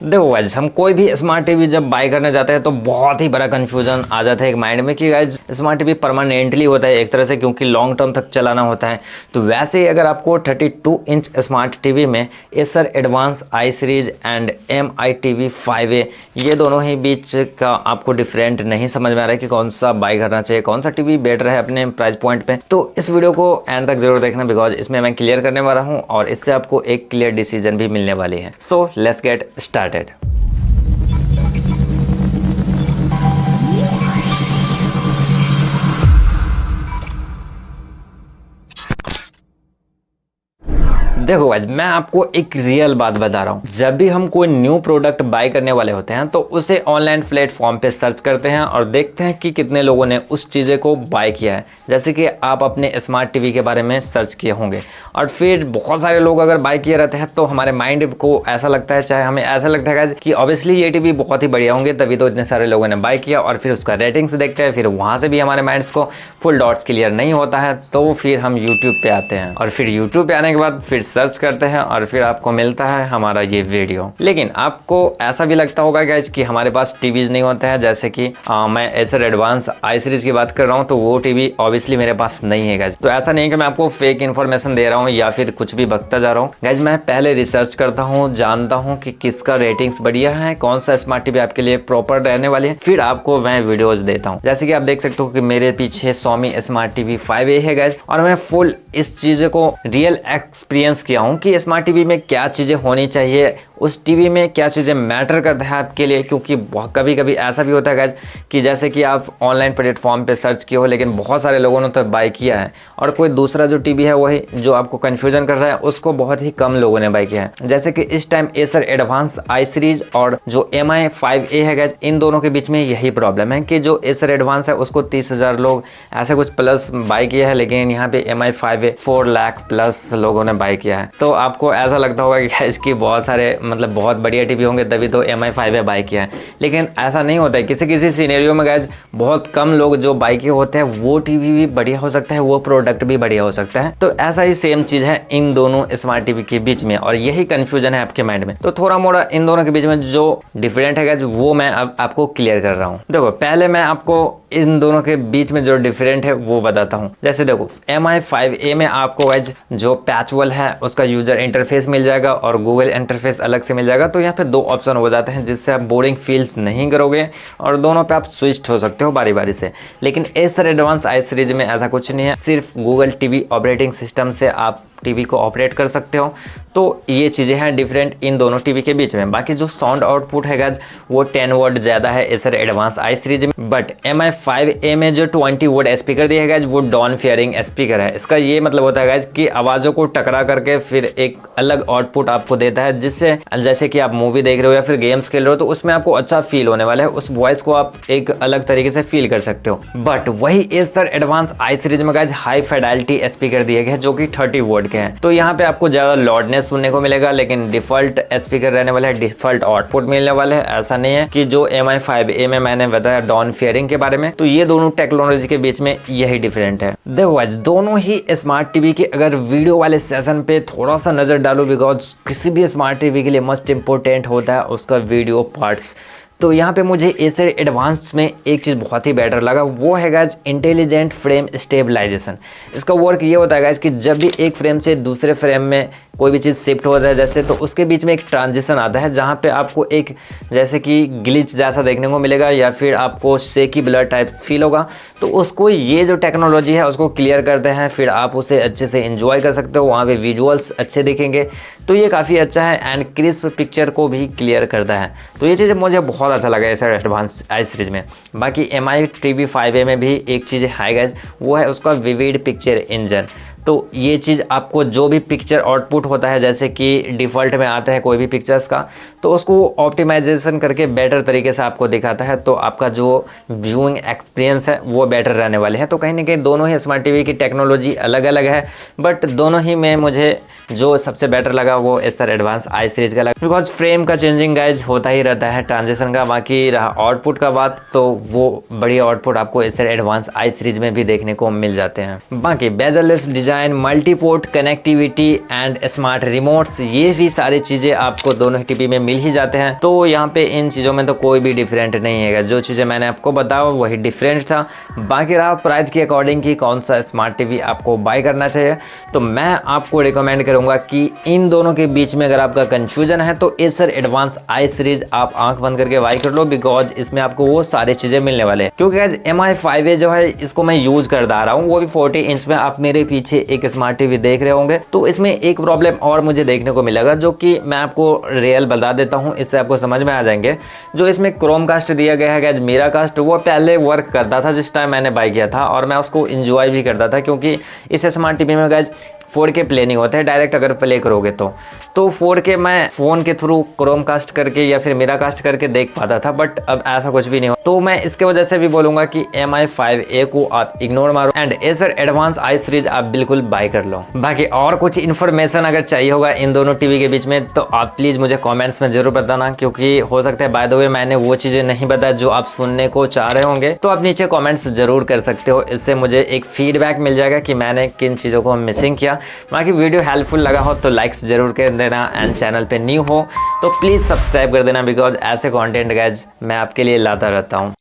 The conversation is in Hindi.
देखो गाइज, हम कोई भी स्मार्ट टीवी जब बाय करने जाते हैं तो बहुत ही बड़ा कंफ्यूजन आ जाता है एक माइंड में कि गाइज स्मार्ट टीवी परमानेंटली होता है एक तरह से, क्योंकि लॉन्ग टर्म तक चलाना होता है। तो वैसे ही अगर आपको 32 इंच स्मार्ट टीवी में Acer advance I series and MI TV 5A ये दोनों ही बीच का आपको डिफरेंट नहीं समझ में आ रहा है कि कौन सा बाय करना चाहिए, कौन सा टीवी बेटर है अपने प्राइस पॉइंट पे, तो इस वीडियो को एंड तक जरूर देखना, बिकॉज इसमें मैं क्लियर करने वाला हूँ और इससे आपको एक क्लियर डिसीजन भी मिलने वाली है। So let's get started. देखो गाइस, मैं आपको एक रियल बात बता रहा हूँ। जब भी हम कोई न्यू प्रोडक्ट बाय करने वाले होते हैं तो उसे ऑनलाइन प्लेटफॉर्म पे सर्च करते हैं और देखते हैं कि कितने लोगों ने उस चीज़ें को बाय किया है। जैसे कि आप अपने स्मार्ट टीवी के बारे में सर्च किए होंगे और फिर बहुत सारे लोग अगर बाय किए रहते हैं तो हमारे माइंड को ऐसा लगता है, चाहे हमें ऐसा लगता है गाइस कि ऑब्वियसली ये टीवी बहुत ही बढ़िया होंगे, तभी तो इतने सारे लोगों ने बाय किया। और फिर उसका रेटिंग्स देखते हैं, फिर वहाँ से भी हमारे माइंड्स को फुल डॉट्स क्लियर नहीं होता है, तो फिर हम यूट्यूब पे आते हैं और फिर यूट्यूब पे आने के बाद फिर सर्च करते हैं और फिर आपको मिलता है हमारा ये वीडियो। लेकिन आपको ऐसा भी लगता होगा गाइज कि हमारे पास टीवीज नहीं होते हैं, जैसे कि मैं एसर एडवांस आई सीरीज की बात कर रहा हूँ तो वो टीवी ऑब्वियसली मेरे पास नहीं है गाइज। तो ऐसा नहीं है कि मैं आपको फेक इन्फॉर्मेशन दे रहा हूँ या फिर कुछ भी बकता जा रहा हूँ गाइज। मैं पहले रिसर्च करता हूँ, जानता हूँ कि किसका रेटिंग्स बढ़िया है, कौन सा स्मार्ट टीवी आपके लिए प्रॉपर रहने वाली है, फिर आपको मैं वीडियोज देता हूँ। जैसे कि आप देख सकते हो कि मेरे पीछे Xiaomi स्मार्ट टीवी 5A है गाइज, और मैं फुल इस चीज़ को रियल एक्सपीरियंस किया हूँ कि स्मार्ट टीवी में क्या चीज़ें होनी चाहिए, उस टीवी में क्या चीज़ें मैटर करता है आपके लिए। क्योंकि कभी कभी ऐसा भी होता है गाइज कि जैसे कि आप ऑनलाइन प्लेटफॉर्म पे सर्च किए हो लेकिन बहुत सारे लोगों ने तो बाय किया है और कोई दूसरा जो टीवी है वही जो आपको कन्फ्यूजन कर रहा है उसको बहुत ही कम लोगों ने बाय किया है। जैसे कि इस time Acer advance I series और जो MI 5A है गाइज, इन दोनों के बीच में यही प्रॉब्लम है कि जो एसर एडवांस है उसको 30,000 लोग ऐसे कुछ प्लस बाय किया है, लेकिन यहाँ पे MI 5A 4 लाख प्लस लोगों ने बाय किया है। तो आपको ऐसा लगता होगा कि इसकी बहुत सारे मतलब बहुत बढ़िया टीवी होंगे तभी तो MI 5A बाय किया है, लेकिन ऐसा नहीं होता है। किसी किसी सिनेरियो में गाइज बहुत कम लोग जो बाय किए होते हैं वो टीवी भी बढ़िया हो सकता है, वो प्रोडक्ट भी बढ़िया हो सकता है। तो ऐसा ही सेम चीज है इन दोनों स्मार्ट टीवी के बीच में और यही कंफ्यूजन है आपके माइंड में। तो थोड़ा मोड़ा इन दोनों के बीच में जो डिफरेंट है गाइज वो मैं अब आपको क्लियर कर रहा हूँ। देखो, पहले मैं आपको इन दोनों के बीच में जो डिफरेंट है वो बताता हूँ। जैसे देखो, MI 5A में आपको गाइज जो पैचवल है उसका यूजर इंटरफेस मिल जाएगा और गूगल इंटरफेस अलग से मिल जाएगा। तो यहाँ पे दो ऑप्शन हो जाते हैं जिससे आप बोरिंग फील्स नहीं करोगे और दोनों पे आप स्विच हो सकते हो बारी बारी से। लेकिन एसर एडवांस आई सीरीज में ऐसा कुछ नहीं है, सिर्फ गूगल टीवी ऑपरेटिंग सिस्टम से आप टीवी को ऑपरेट कर सकते हो। तो ये चीज़ें हैं डिफरेंट इन दोनों टीवी के बीच में। बाकी जो साउंड आउटपुट है गाइज वो 10 वॉट ज़्यादा है एसर एडवांस आई सीरीज में, बट MI 5A में जो 20 वॉट स्पीकर दिया है गाइज वो डॉन फियरिंग स्पीकर है। इसका ये मतलब होता है गाइज कि आवाज़ों को टकरा करके फिर एक अलग आउटपुट आपको देता है, जिससे जैसे कि आप मूवी देख रहे हो या फिर गेम्स खेल रहे हो तो उसमें आपको अच्छा फील होने वाला है, उस वॉइस को आप एक अलग तरीके से फील कर सकते हो। बट वही एसर एडवांस आई सीरीज में गाइज हाई फिडेलिटी स्पीकर दिए गए जो कि 30 वॉट के हैं। तो यहाँ पे आपको ज़्यादा लॉडनेस सुनने को मिलेगा, लेकिन डिफॉल्ट स्पीकर रहने वाला है, डिफॉल्ट आउटपुट मिलने वाला है। ऐसा नहीं है कि जो MI 5A में मैंने बताया डॉन फियरिंग के बारे में, तो ये दोनों टेक्नोलॉजी के बीच में यही डिफरेंट है। देखो गाइस, दोनों ही स्मार्ट टीवी के अगर वीडियो वाले सेशन पे थोड़ा सा नजर डालो, बिकॉज किसी भी स्मार्ट टीवी के लिए मोस्ट इंपॉर्टेंट होता है उसका वीडियो पार्ट्स। तो यहाँ पे मुझे एसर एडवांस में एक चीज़ बहुत ही बेटर लगा, वो है गाइज इंटेलिजेंट फ्रेम स्टेबलाइजेशन। इसका वर्क ये होता है गाइज कि जब भी एक फ्रेम से दूसरे फ्रेम में कोई भी चीज़ शिफ्ट होता है जैसे, तो उसके बीच में एक ट्रांजिशन आता है जहाँ पे आपको एक जैसे कि ग्लिच जैसा देखने को मिलेगा या फिर आपको शेकी ब्लर टाइप फील होगा। तो उसको ये जो टेक्नोलॉजी है उसको क्लियर करते हैं, फिर आप उसे अच्छे से एंजॉय कर सकते हो, वहाँ पे विजुअल्स अच्छे दिखेंगे। तो ये काफ़ी अच्छा है एंड क्रिस्प पिक्चर को भी क्लियर करता है। तो ये चीज़ मुझे बहुत अच्छा लगा एसर एडवांस आई सीरीज में। बाकी MI TV 5A में भी एक चीज़ है गाइज, वो है उसका विविड पिक्चर इंजन। तो ये चीज़ आपको जो भी पिक्चर आउटपुट होता है जैसे कि डिफ़ॉल्ट में आता है कोई भी पिक्चर्स का, तो उसको ऑप्टिमाइजेशन करके बेटर तरीके से आपको दिखाता है। तो आपका जो व्यूइंग एक्सपीरियंस है वो बेटर रहने वाले हैं। तो कहीं ना कहीं दोनों ही स्मार्ट टीवी की टेक्नोलॉजी अलग अलग है, बट दोनों ही में मुझे जो सबसे बेटर लगा वो एसर एडवांस आई सीरीज का लगा, बिकॉज फ्रेम का चेंजिंग गाइज होता ही रहता है ट्रांजिशन का। बाकी रहा आउटपुट का बात, तो वो बढ़िया आउटपुट आपको एसर एडवांस आई सीरीज में भी देखने को मिल जाते हैं। बाकी bezel-less design design, multiport connectivity and smart remotes, ये भी सारी चीज़ें आपको दोनों टीवी में मिल ही जाते हैं। तो यहाँ पे इन चीज़ों में तो कोई भी डिफरेंट नहीं है, जो चीज़ें मैंने आपको बताया वही डिफरेंट था। बाकी रहा प्राइस के अकॉर्डिंग कि कौन सा स्मार्ट टीवी आपको बाय करना चाहिए, तो मैं आपको रिकमेंड करूँगा कि इन दोनों के बीच में अगर आपका कन्फ्यूजन है तो एसर एडवांस आई सीरीज आप आंख बंद करके बाय कर लो, बिकॉज इसमें आपको वो सारी चीज़ें मिलने वाले हैं। क्योंकि आज MI 5A जो है इसको मैं यूज करता आ रहा हूँ, वो भी 40 इंच में। आप मेरे पीछे एक स्मार्ट टीवी देख रहे होंगे, तो इसमें एक प्रॉब्लम और मुझे देखने को मिलेगा, जो कि मैं आपको रियल बता देता हूँ, इससे आपको समझ में आ जाएंगे। जो इसमें क्रोमकास्ट दिया गया है गाइस, मिराकास्ट, वो पहले वर्क करता था जिस टाइम मैंने बाय किया था, और मैं उसको इंजॉय भी करता था, क्योंकि इस स्मार्ट टीवी में गाइस 4K प्ले नहीं होता है डायरेक्ट अगर प्ले करोगे तो 4K मैं फ़ोन के थ्रू क्रोमकास्ट करके या फिर मिराकास्ट करके देख पाता था, बट अब ऐसा कुछ भी नहीं हो। तो मैं इसके वजह से भी बोलूँगा कि MI 5A को आप इग्नोर मारो and Acer advance I series आप बिल्कुल बाय कर लो। बाकी और कुछ इन्फॉर्मेशन अगर चाहिए होगा इन दोनों टीवी के बीच में, तो आप प्लीज़ मुझे कॉमेंट्स में ज़रूर बताना, क्योंकि हो सकता है बाय द वे मैंने वो चीज़ें नहीं बताया जो आप सुनने को चाह रहे होंगे। तो आप नीचे कॉमेंट्स ज़रूर कर सकते हो, इससे मुझे एक फीडबैक मिल जाएगा कि मैंने किन चीज़ों को मिसिंग किया। बाकी वीडियो हेल्पफुल लगा हो तो लाइक्स जरूर कर देना, एंड चैनल पे न्यू हो तो प्लीज़ सब्सक्राइब कर देना, बिकॉज ऐसे कंटेंट गाइज मैं आपके लिए लाता रहता हूँ।